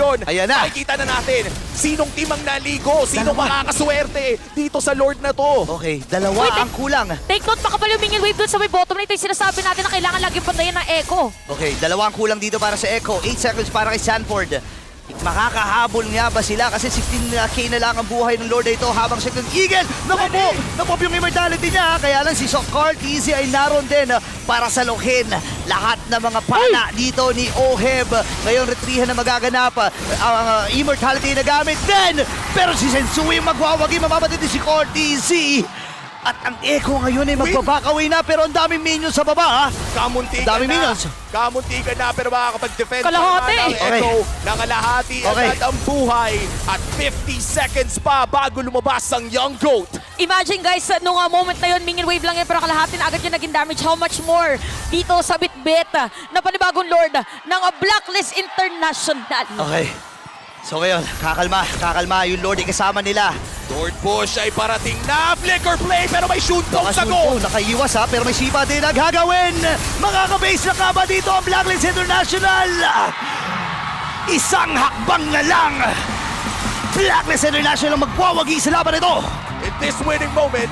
ngayon, Ayan na. makikita na natin sinong team ang naligo, sinong makakaswerte dito sa Lord na to. Okay, dalawa Wait, ang kulang. Take note, baka pala yung minion wave dun sa may bottom na ito yung sinasabi natin na kailangan lagi pantayin ng Echo. Okay, dalawa ang kulang dito para sa Echo. 8 seconds para kay Sanford. Makakahabol nga ba sila? Kasi 16k na lang ang buhay ng Lord na ito habang siya ng Eagle. Napop yung immortality niya. Kaya lang si Soccer Easy ay naroon din para saluhin lahat ng mga pana dito ni Oheb. Ngayon, retrihan na magaganap. Ang immortality na gamit din. Pero si Sensui magwawagi. Mamamatid din si Cortez. At ang Echo ngayon ay magbabakaway na pero ang daming minions sa baba ha. Kamuntikan Daming na. minions. Kamuntikan na pero makakapag-defend Kalahati. ng Okay. Echo. Nangalahati agad ang buhay. At 50 seconds pa bago lumabas ang Young Goat. Imagine guys, nung moment na yun, minion wave lang yun pero kalahati na agad yung naging damage. How much more dito sa Bitbit na panibagong Lord ng Blacklist International. Okay. So ngayon, kakalma yung Lord ay kasama nila. Lord Push ay parating na. Flicker play pero may shoot dog sa goal. Nakaiwas ha, pero may sipa din naghagawin. Makaka-base na ka ba dito ang Blacklist International? Isang hakbang na lang. Blacklist International ang magwawagi sa laban ito. In this winning moment,